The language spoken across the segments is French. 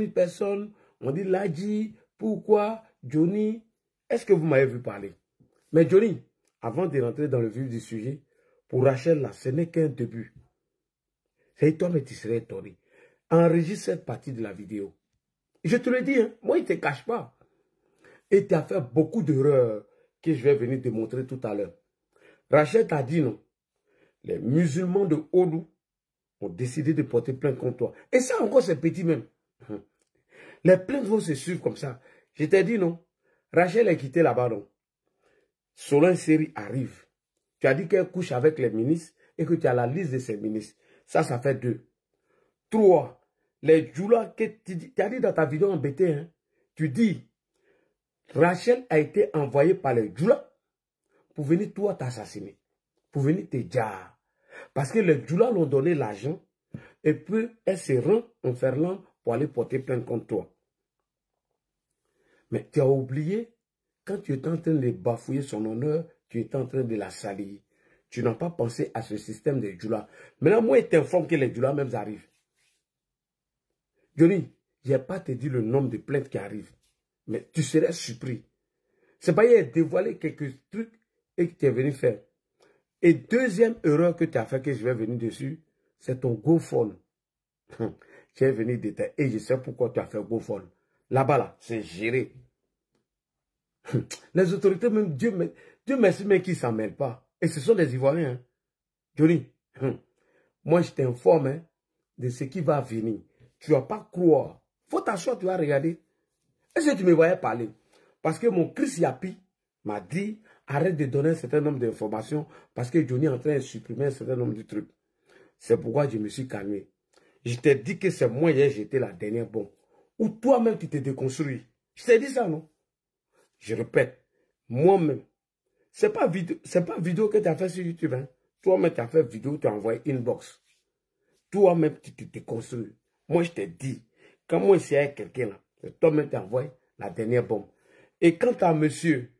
000 personnes ont dit Ladji, pourquoi Johnny? Est-ce que vous m'avez vu parler? Mais Johnny, avant de rentrer dans le vif du sujet, pour Rachel, là, ce n'est qu'un début. C'est toi, mais tu serais étonné. Enregistre cette partie de la vidéo. Je te le dis, hein, moi, il ne te cache pas. Et tu as fait beaucoup d'erreurs que je vais venir te montrer tout à l'heure. Rachel t'a dit non. Les musulmans de Odu ont décidé de porter plainte contre toi. Et ça encore, c'est petit même. Les plaintes vont se suivre comme ça. Je t'ai dit non. Rachel est quittée là-bas, non. Solon Série arrive. Tu as dit qu'elle couche avec les ministres et que tu as la liste de ces ministres. Ça fait 2. 3. Les djoulas que tu as dit dans ta vidéo embêtée, hein, tu dis, Rachel a été envoyée par les djoulas pour venir toi t'assassiner. Pour venir te dire. Parce que les djoulas l'ont donné l'argent et puis elle se rend en Ferland pour aller porter plainte contre toi. Mais tu as oublié, quand tu étais en train de bafouiller son honneur, tu étais en train de la salir. Tu n'as pas pensé à ce système des djoulas. Maintenant, moi, je t'informe que les djoulas même arrivent. Johnny, je n'ai pas te dit le nombre de plaintes qui arrivent. Mais tu serais surpris. C'est pas hier dévoiler quelques trucs et que tu es venu faire. Et deuxième erreur que tu as fait, que je vais venir dessus, c'est ton GoFund. Tu es venu détailler. Et je sais pourquoi tu as fait GoFund. Là-bas, là, c'est géré. Les autorités, même Dieu merci, mais qui ne s'en mêlent pas. Et ce sont des Ivoiriens. Hein. Johnny, moi je t'informe hein, de ce qui va venir. Tu ne vas pas croire. Faut t'asseoir, tu vas regarder. Est-ce que tu me voyais parler? Parce que mon Chris Yapi m'a dit, arrête de donner un certain nombre d'informations parce que Johnny est en train de supprimer un certain nombre de trucs. C'est pourquoi je me suis calmé. Je t'ai dit que c'est moi hier, j'étais la dernière bombe. Ou toi-même, tu t'es déconstruit. Je t'ai dit ça, non? Je répète, moi-même, c'est pas vidéo que tu as fait sur YouTube. Hein. Toi-même, tu as fait vidéo, tu as envoyé inbox. Toi-même, tu t'es déconstruit. Moi, je t'ai dit, quand moi, je avec quelqu'un là, toi-même, tu as envoyé la dernière bombe. Et quant à monsieur,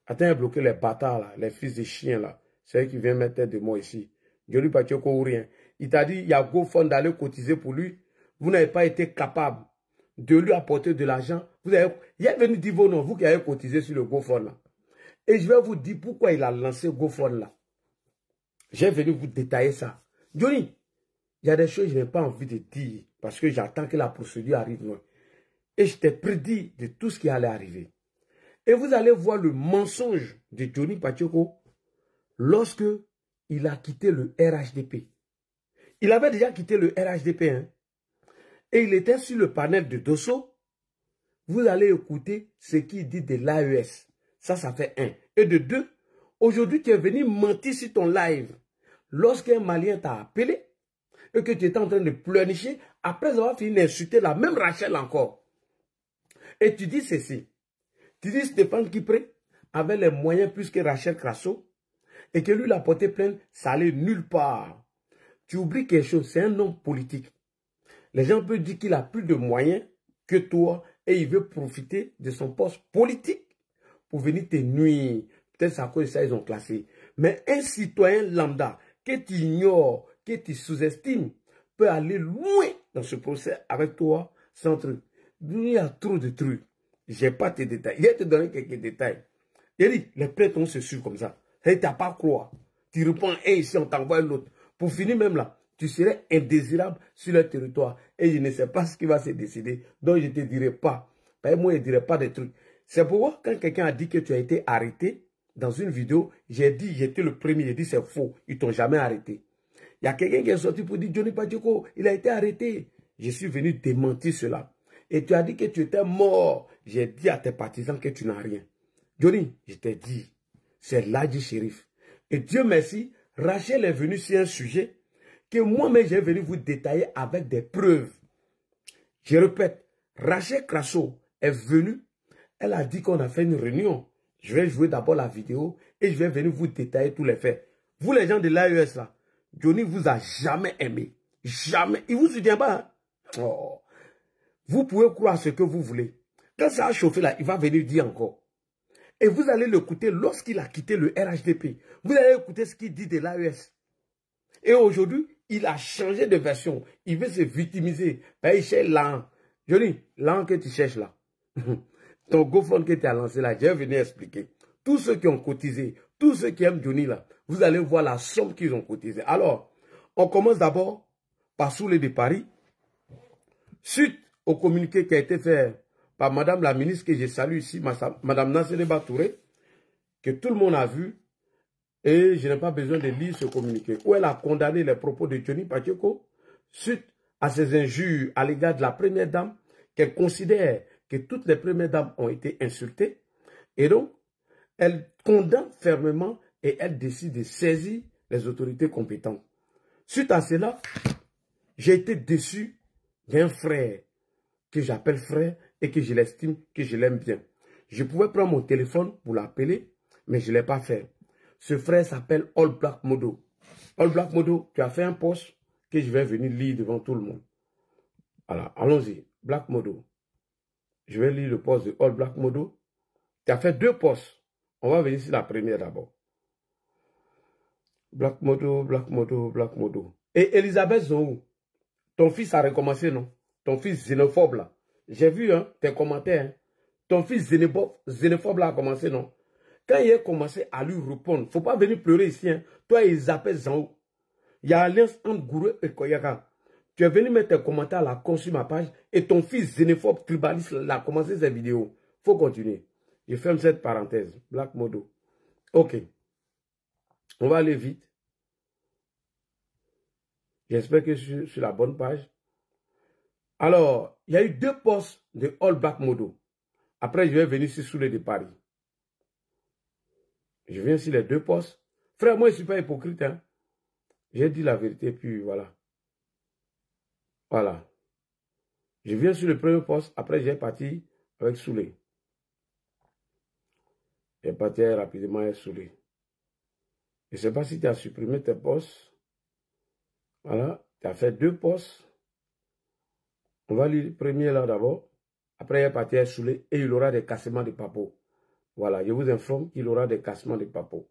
attends, il a bloqué les bâtards là, les fils de chiens là, c'est eux qui viennent mettre tête de moi ici. Je lui pas ou rien. Il t'a dit, il y a GoFund d'aller cotiser pour lui. Vous n'avez pas été capable de lui apporter de l'argent. Il est venu dire vos noms, vous qui avez cotisé sur le GoFund là. Et je vais vous dire pourquoi il a lancé GoFund là. J'ai venu vous détailler ça. Johnny, il y a des choses que je n'ai pas envie de dire parce que j'attends que la procédure arrive loin. Et je t'ai prédit de tout ce qui allait arriver. Et vous allez voir le mensonge de Johnny Pacheco lorsque il a quitté le RHDP. Il avait déjà quitté le RHDP. Hein, et il était sur le panel de Dosso. Vous allez écouter ce qu'il dit de l'AES. Ça fait 1. Et de 2, aujourd'hui, tu es venu mentir sur ton live. Lorsqu'un Malien t'a appelé et que tu étais en train de pleurnicher, après avoir fini d'insulter la même Rachel encore. Et tu dis ceci. Tu dis Stéphane Kipré avait les moyens plus que Rachel Crasso et que lui l'a porté plainte, ça allait nulle part. Tu oublies quelque chose, c'est un homme politique. Les gens peuvent dire qu'il a plus de moyens que toi et il veut profiter de son poste politique pour venir te nuire. Peut-être c'est à cause de ça ils ont classé. Mais un citoyen lambda que tu ignores, que tu sous-estimes, peut aller loin dans ce procès avec toi sans truc. Il y a trop de trucs. Je n'ai pas tes détails. Je vais te donner quelques détails. Il dit, les plaintes vont se suivre comme ça. Et tu n'as pas à croire. Tu réponds un ici, on t'envoie l'autre. Pour finir même là, tu serais indésirable sur le territoire. Et je ne sais pas ce qui va se décider. Donc je ne te dirai pas. Parce que moi, je ne dirai pas des trucs. C'est pourquoi quand quelqu'un a dit que tu as été arrêté dans une vidéo, j'ai dit, j'étais le premier. J'ai dit, c'est faux. Ils ne t'ont jamais arrêté. Il y a quelqu'un qui est sorti pour dire, Johnny Pacheco, il a été arrêté. Je suis venu démentir cela. Et tu as dit que tu étais mort. J'ai dit à tes partisans que tu n'as rien. Johnny, je t'ai dit, c'est Ladji Shérif. Et Dieu merci, Rachel est venue sur un sujet que moi-même j'ai venu vous détailler avec des preuves. Je répète, Rachel Crasso est venue, elle a dit qu'on a fait une réunion. Je vais jouer d'abord la vidéo et je vais venir vous détailler tous les faits. Vous les gens de l'AES là, Johnny vous a jamais aimé. Jamais. Il vous soutient pas. Hein? Oh. Vous pouvez croire ce que vous voulez. Quand ça a chauffé là, il va venir dire encore. Et vous allez l'écouter lorsqu'il a quitté le RHDP. Vous allez écouter ce qu'il dit de l'AES. Et aujourd'hui, il a changé de version. Il veut se victimiser. Ben, il cherche l'an. Johnny, l'an que tu cherches là. Ton GoFundMe que tu as lancé là, je vais venir expliquer. Tous ceux qui ont cotisé, tous ceux qui aiment Johnny là, vous allez voir la somme qu'ils ont cotisé. Alors, on commence d'abord par Soulé de Paris. Suite au communiqué qui a été fait par Madame la ministre, que je salue ici, Madame Nassereba Touré, que tout le monde a vu, et je n'ai pas besoin de lire ce communiqué, où elle a condamné les propos de Johnny Pacheco suite à ses injures à l'égard de la première dame, qu'elle considère que toutes les premières dames ont été insultées. Et donc, elle condamne fermement et elle décide de saisir les autorités compétentes. Suite à cela, j'ai été déçu d'un frère que j'appelle frère et que je l'estime, que je l'aime bien. Je pouvais prendre mon téléphone pour l'appeler, mais je ne l'ai pas fait. Ce frère s'appelle All Black Modo. All Black Modo, tu as fait un post que je vais venir lire devant tout le monde. Voilà, allons-y. Black Modo. Je vais lire le post de All Black Modo. Tu as fait 2 posts. On va venir sur la première d'abord. Black Modo, Black Modo, Black Modo. Et Elisabeth Zou, ton fils a recommencé, non? Ton fils xénophobe là. J'ai vu tes commentaires. Hein. Ton fils xénophobe là a commencé, non? Quand il a commencé à lui répondre, il ne faut pas venir pleurer ici. Hein. Toi, Elisabeth Zou. Il y a alliance entre Gourou et Koyaka. Tu es venu mettre tes commentaires là, sur ma page, et ton fils xénophobe tribaliste là, a commencé cette vidéo. Il faut continuer. Je ferme cette parenthèse. Black Modo. Ok. On va aller vite. J'espère que je suis sur la bonne page. Alors, il y a eu 2 posts de All Black Modo. Après, je vais venir sur Soulé de Paris. Je viens sur les 2 posts. Frère, moi, je ne suis pas hypocrite. Hein. J'ai dit la vérité, puis voilà. Voilà. Je viens sur le premier poste, après j'ai parti avec Soulé. J'ai parti rapidement avec Soulé. Je ne sais pas si tu as supprimé tes postes. Voilà, tu as fait 2 postes. On va lire le premier là d'abord. Après, il est parti avec Soulé et il aura des cassements de papeaux. Voilà, je vous informe qu'il aura des cassements de papeaux.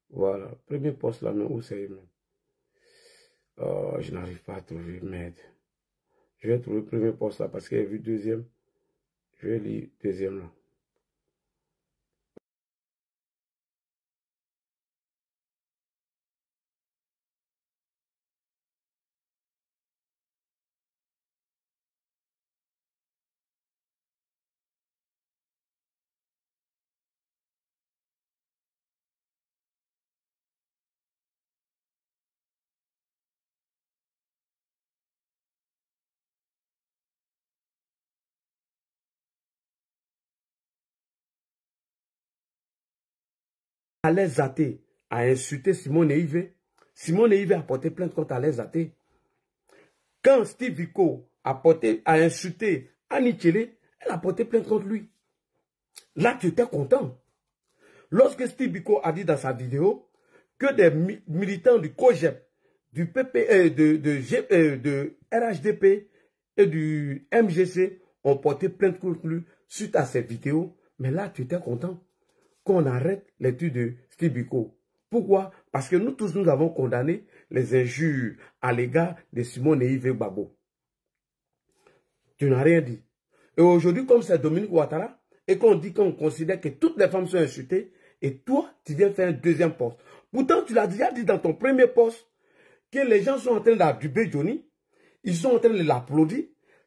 Voilà, premier poste là, mais où c'est? Oh, je n'arrive pas à trouver, merde. Je vais trouver le premier poste là parce qu'il y a vu deuxième. Je vais lire deuxième là. Alain Zaté a insulté Simone Yves. Simone Yves a porté plainte contre Alain Zaté. Quand Steve Biko a insulté Annie Tchélé, elle a porté plainte contre lui. Là, tu étais content. Lorsque Steve Biko a dit dans sa vidéo que des militants du COGEP, du PP, de RHDP et du MGC ont porté plainte contre lui suite à cette vidéo, mais là, tu étais content qu'on arrête l'étude de Steve Biko. Pourquoi? Parce que nous tous, nous avons condamné les injures à l'égard de Simone et Yves Gbagbo. Tu n'as rien dit. Et aujourd'hui, comme c'est Dominique Ouattara, et qu'on dit qu'on considère que toutes les femmes sont insultées, et toi, tu viens faire un deuxième poste. Pourtant, tu l'as déjà dit dans ton premier poste, que les gens sont en train d'aduber Johnny, ils sont en train de l'applaudir.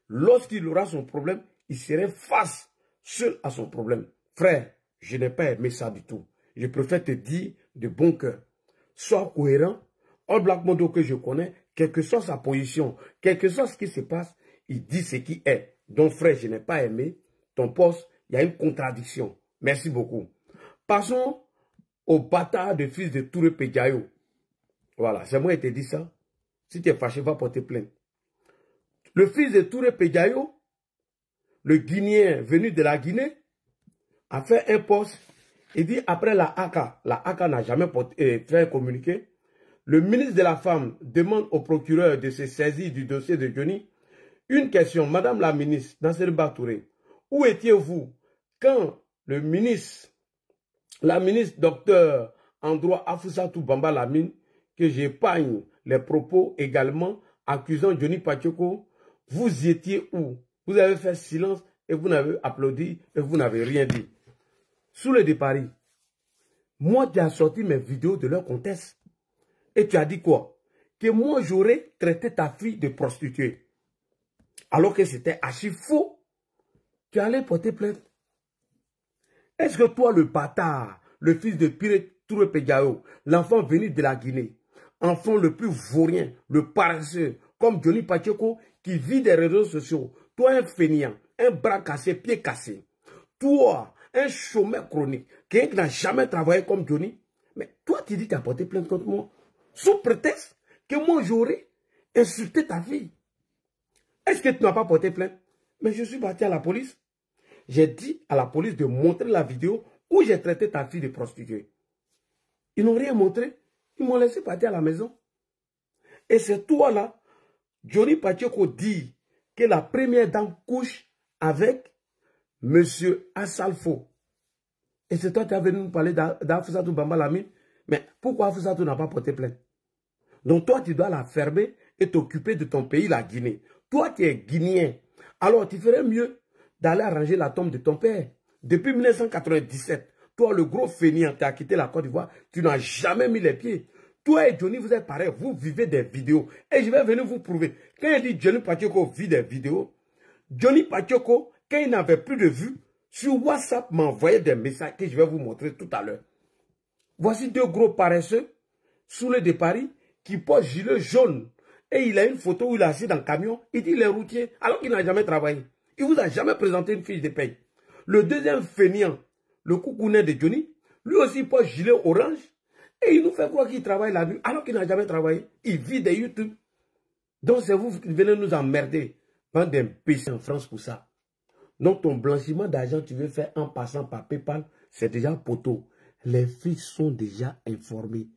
Lorsqu'il aura son problème, il serait face, seul à son problème. Frère, je n'ai pas aimé ça du tout. Je préfère te dire de bon cœur. Sois cohérent. All Black Modo que je connais, quelle que soit sa position, quel que soit ce qui se passe, il dit ce qui est. Donc frère, je n'ai pas aimé ton poste. Il y a une contradiction. Merci beaucoup. Passons au bâtard de fils de Touré Pédiayo. Voilà, c'est moi qui t'ai dit ça. Si tu es fâché, va porter plainte. Le fils de Touré Pédiayo, le Guinéen venu de la Guinée, a fait un poste. Il dit après la AK n'a jamais fait un communiqué. Le ministre de la Femme demande au procureur de se saisir du dossier de Johnny. Une question, Madame la ministre, Nassereba Touré, où étiez-vous quand la ministre docteur en droit Afousatou Bamba Lamine, que j'épargne les propos également accusant Johnny Pacheco. Vous étiez où? Vous avez fait silence et vous n'avez applaudi et vous n'avez rien dit. Sous le de Paris, moi tu as sorti mes vidéos de leur contexte. Et tu as dit quoi? Que moi j'aurais traité ta fille de prostituée. Alors que c'était archi faux. Tu allais porter plainte. Est-ce que toi le bâtard, le fils de Pire Touré Pédiao, l'enfant venu de la Guinée, enfant le plus vaurien, le paresseux, comme Johnny Pacheco qui vit des réseaux sociaux, toi un fainéant, un bras cassé, pied cassé, toi un chômeur chronique, quelqu'un qui n'a jamais travaillé comme Johnny, mais toi tu dis que tu as porté plainte contre moi, sous prétexte que moi j'aurais insulté ta fille. Est-ce que tu n'as pas porté plainte? Mais je suis parti à la police. J'ai dit à la police de montrer la vidéo où j'ai traité ta fille de prostituée. Ils n'ont rien montré. Ils m'ont laissé partir à la maison. Et c'est toi là, Johnny Pacheco dit que la première dame couche avec M. Assalfo. Et c'est toi qui as venu nous parler d'Afousatou Bamba Lamine. Mais pourquoi Afousatou n'a pas porté plainte? Donc toi, tu dois la fermer et t'occuper de ton pays, la Guinée. Toi, tu es guinéen. Alors, tu ferais mieux d'aller arranger la tombe de ton père. Depuis 1997, toi, le gros fainéant, tu as quitté la Côte d'Ivoire, tu n'as jamais mis les pieds. Toi et Johnny, vous êtes pareil, vous vivez des vidéos. Et je vais venir vous prouver. Quand il dit Johnny Pacheco vit des vidéos, Johnny Pacheco, quand il n'avait plus de vues, sur WhatsApp m'envoyait des messages que je vais vous montrer tout à l'heure. Voici deux gros paresseux, sous le de Paris, qui portent gilet jaune. Et il a une photo où il est assis dans le camion. Il dit il est routier, alors qu'il n'a jamais travaillé. Il ne vous a jamais présenté une fiche de paye. Le deuxième fainéant, le coucounet de Johnny, lui aussi porte gilet orange. Et il nous fait croire qu'il travaille la nuit, alors qu'il n'a jamais travaillé. Il vit des YouTube. Donc c'est vous qui venez nous emmerder. Bande d'imbéciles en France pour ça. Donc ton blanchiment d'argent, tu veux faire en passant par PayPal, c'est déjà poteau. Les filles sont déjà informées.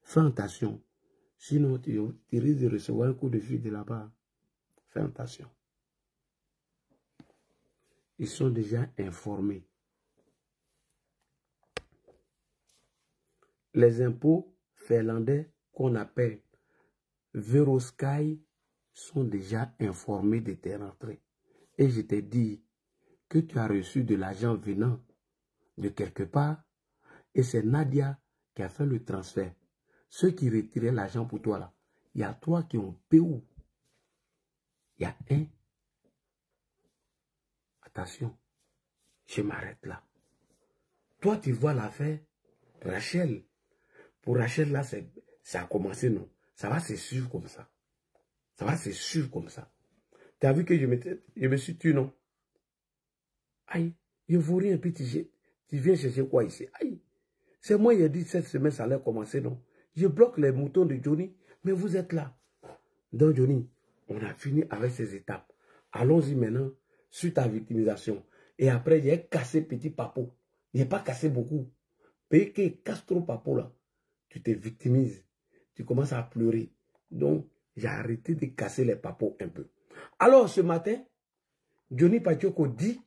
Fais attention. Sinon, tu risques de recevoir un coup de fil de là-bas. Fais attention. Ils sont déjà informés. Les impôts finlandais qu'on appelle Verosky sont déjà informés de tes rentrées. Et je t'ai dit que tu as reçu de l'argent venant de quelque part et c'est Nadia qui a fait le transfert. Ceux qui retiraient l'argent pour toi là, il y a toi qui ont payé où? Il y a un. Attention, je m'arrête là. Toi, tu vois l'affaire Rachel. Pour Rachel, là, ça a commencé, non? Ça va se suivre comme ça. Ça va se suivre comme ça. Tu as vu que je me suis tué, non? Aïe, je vous rien, puis tu viens chercher quoi ici? Aïe, c'est moi qui ai dit cette semaine, ça allait commencer, non? Je bloque les moutons de Johnny, mais vous êtes là. Donc, Johnny, on a fini avec ces étapes. Allons-y maintenant sur ta victimisation. Et après, j'ai cassé petit papo. Je n'ai pas cassé beaucoup. Pays qui casse trop papo là, tu te victimises. Tu commences à pleurer. Donc, j'ai arrêté de casser les papos un peu. Alors, ce matin, Johnny Pacheco dit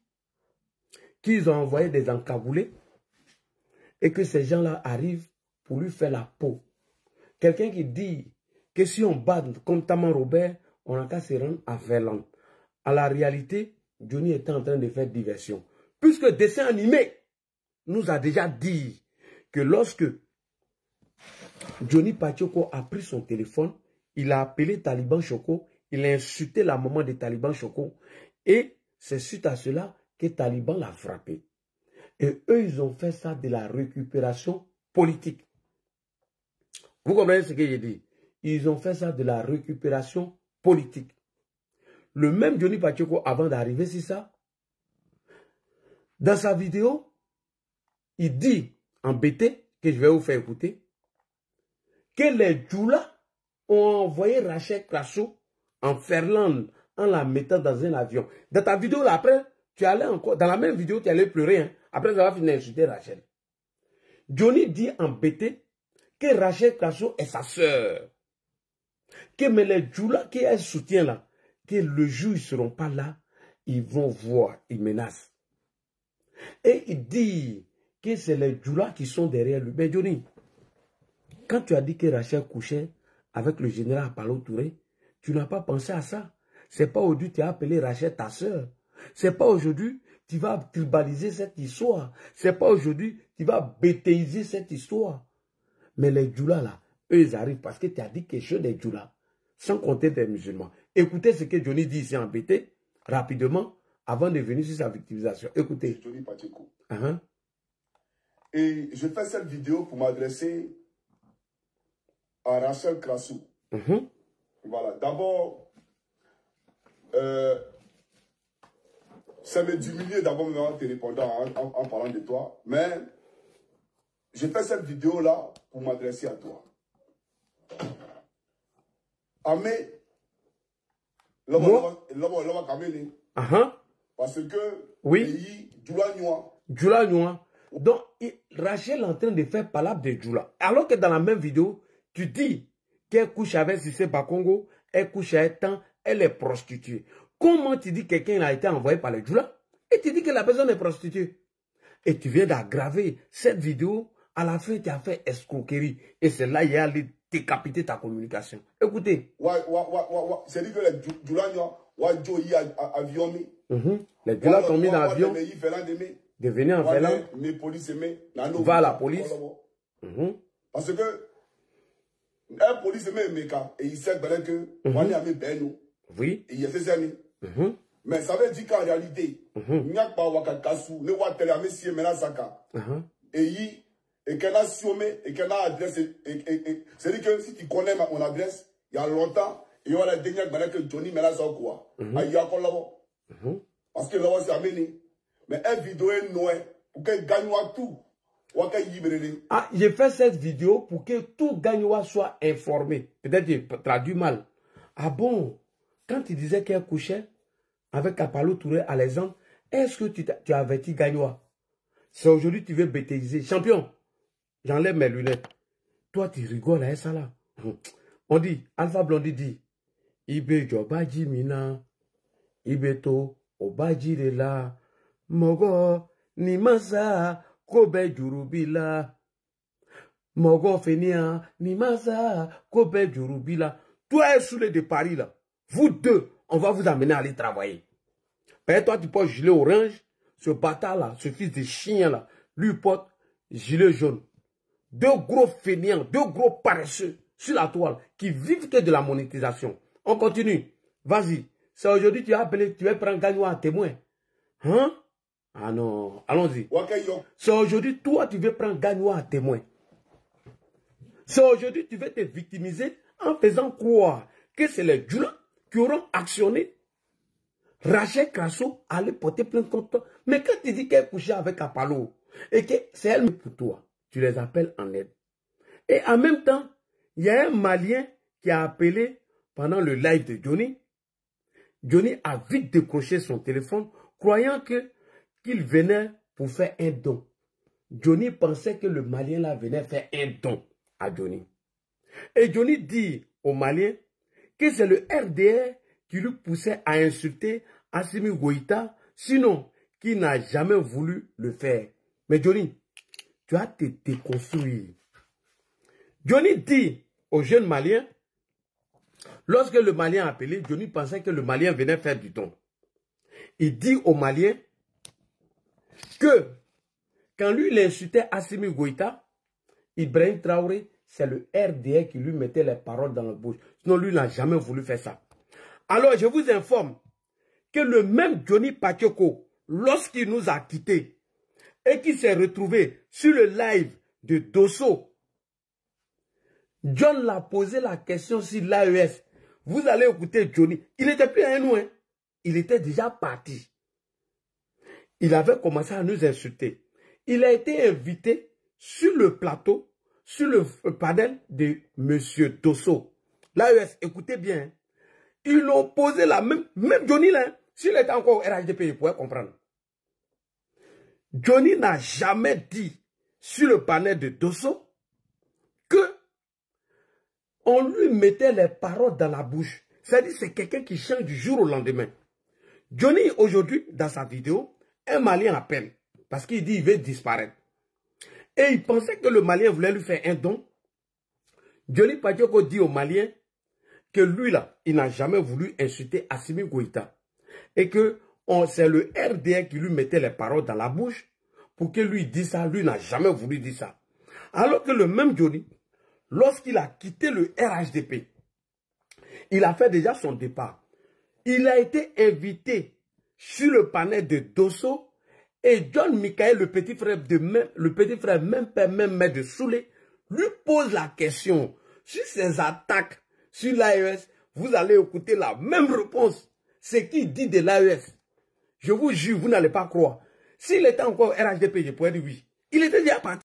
qu'ils ont envoyé des encaboulés et que ces gens-là arrivent pour lui faire la peau. Quelqu'un qui dit que si on bat comme Taman Robert, on n'a qu'à se rendre à Verland. À la réalité, Johnny était en train de faire diversion. Puisque le dessin animé nous a déjà dit que lorsque Johnny Pacheco a pris son téléphone, il a appelé Taliban Choco, il a insulté la maman de Taliban Choco et c'est suite à cela que Taliban l'a frappé. Et eux, ils ont fait ça de la récupération politique. Vous comprenez ce que j'ai dit? Ils ont fait ça de la récupération politique. Le même Johnny Pacheco, avant d'arriver sur ça, dans sa vidéo, il dit, embêté, que je vais vous faire écouter, que les Djoula ont envoyé Rachel Crasso en Finlande en la mettant dans un avion. Dans ta vidéo, là, après, tu allais encore, dans la même vidéo, tu allais pleurer, hein, après avoir fini d'insulter Rachel. Johnny dit embêté que Rachel Crasso est sa sœur. Que mais les Djoula qui est soutien là, que le jour ils ne seront pas là, ils vont voir, ils menacent. Et il dit que c'est les Djoula qui sont derrière lui. Mais Johnny, quand tu as dit que Rachel couchait avec le général Apalo Touré, tu n'as pas pensé à ça. C'est pas aujourd'hui que tu as appelé Rachel ta soeur. C'est pas aujourd'hui que tu vas tribaliser cette histoire. C'est pas aujourd'hui que tu vas bétéiser cette histoire. Mais les djoulas là, eux ils arrivent parce que tu as dit quelque chose des djoulas. Sans compter des musulmans. Écoutez ce que Johnny dit ici en BT, rapidement, avant de venir sur sa victimisation. Écoutez. Johnny Pacheco. Uh-huh. Et je fais cette vidéo pour m'adresser à Rachel Krassou. Uh-huh. Voilà. D'abord, ça me diminuer d'abord en te répondant, en parlant de toi. Mais je fais cette vidéo-là pour m'adresser à toi. Amé, moi? Parce que, oui. Djoula Noua. Donc, Rachel est en train de faire palabre de Djoula. Alors que dans la même vidéo, tu dis qu'elle couche avec Cissé Bakongo, elle couche avec Tan, elle est prostituée. Comment tu dis que quelqu'un a été envoyé par les Djoula et tu dis que la personne est prostituée? Et tu viens d'aggraver cette vidéo, à la fin tu as fait escroquerie. Et c'est là qu'il y a décapiter ta communication. Écoutez. C'est dit que les Djoula Noua, les Djoula t'ont mis dans l'avion. De venir en Vélan. Va à la police. Parce que un police et il sait que oui. Il y a ces années. Mais ça veut dire qu'en réalité, il n'y a pas Wakakasu, ne Watelame si Mena Saka. Et qu'elle a siomé, et qu'elle a adresse. C'est-à-dire que si tu connais mon adresse, il y a longtemps, il y a la dernière que Johnny Mena Saka. Il y a encore là-bas. Parce que là-bas, c'est amené. Mais une vidéo est noire pour qu'elle gagne tout. Ah, j'ai fait cette vidéo pour que tout Gagnoua soit informé. Peut-être que j'ai traduit mal. Ah bon? Quand tu disais qu'elle couchait avec Apalo Touré à l'exemple, est-ce que tu as averti Gagnoua? C'est aujourd'hui que tu veux bêtiser. Champion, j'enlève mes lunettes. Toi, tu rigoles à ça là. On dit, Alpha Blondie dit, Ibe Jobaji Mina, Ibeto, Obaji de la, Mogo, Nimasa, Kobe Jurubila, Mogo Fenia, Nimasa, Kobe Jurubila. Toi, saoulé de Paris là. Vous deux, on va vous amener à aller travailler. Et toi, tu portes gilet orange. Ce bâtard là, ce fils de chien là, lui porte gilet jaune. Deux gros fainéants, deux gros paresseux sur la toile qui vivent que de la monétisation. On continue. Vas-y. C'est aujourd'hui tu as appelé, tu vas prendre Gagnoua à témoin. Hein? Ah non, allons-y. C'est aujourd'hui, toi, tu veux prendre Gagnoua à témoin. C'est aujourd'hui, tu veux te victimiser en faisant croire que c'est les Djoula qui auront actionné. Rachel Krassou allait porter plainte contre toi. Mais quand tu dis qu'elle est couchée avec Apalo et que c'est elle pour toi, tu les appelles en aide. Et en même temps, il y a un Malien qui a appelé pendant le live de Johnny. Johnny a vite décroché son téléphone, croyant qu'il venait pour faire un don. Johnny pensait que le Malien là venait faire un don à Johnny. Et Johnny dit au Malien que c'est le RDR qui lui poussait à insulter Assimi Goïta, sinon qu'il n'a jamais voulu le faire. Mais Johnny, tu as te déconstruit. Johnny dit au jeune Malien, lorsque le Malien a appelé, Johnny pensait que le Malien venait faire du don. Il dit au Malien que quand lui il insultait Assimi Goïta, Ibrahim Traoré, c'est le RDR qui lui mettait les paroles dans la bouche. Sinon, lui n'a jamais voulu faire ça. Alors, je vous informe que le même Johnny Pacheco, lorsqu'il nous a quittés et qu'il s'est retrouvé sur le live de Dosso, John l'a posé la question sur l'AES. Vous allez écouter Johnny. Il n'était plus à nous, hein. Il était déjà parti. Il avait commencé à nous insulter. Il a été invité sur le plateau, sur le panel de M. Dosso. L'AES, écoutez bien. Ils l'ont posé la même Johnny là. S'il était encore au RHDP, il pourrait comprendre. Johnny n'a jamais dit sur le panel de Dosso que on lui mettait les paroles dans la bouche. C'est-à-dire c'est quelqu'un qui change du jour au lendemain. Johnny, aujourd'hui, dans sa vidéo, un Malien appelle. Parce qu'il dit qu'il veut disparaître. Et il pensait que le Malien voulait lui faire un don. Johnny Padioko dit aux Maliens que lui là, il n'a jamais voulu insulter Assimi Goïta. Et que c'est le RDR qui lui mettait les paroles dans la bouche pour que lui dise ça. Lui n'a jamais voulu dire ça. Alors que le même Johnny, lorsqu'il a quitté le RHDP, il a fait déjà son départ. Il a été invité sur le panel de Dosso et John Michael, le petit frère même père, même mère de Soulé, lui pose la question sur ses attaques sur l'AES. Vous allez écouter la même réponse. Ce qu'il dit de l'AES. Je vous jure, vous n'allez pas croire. S'il était encore RHDP, je pourrais dire oui. Il était déjà parti.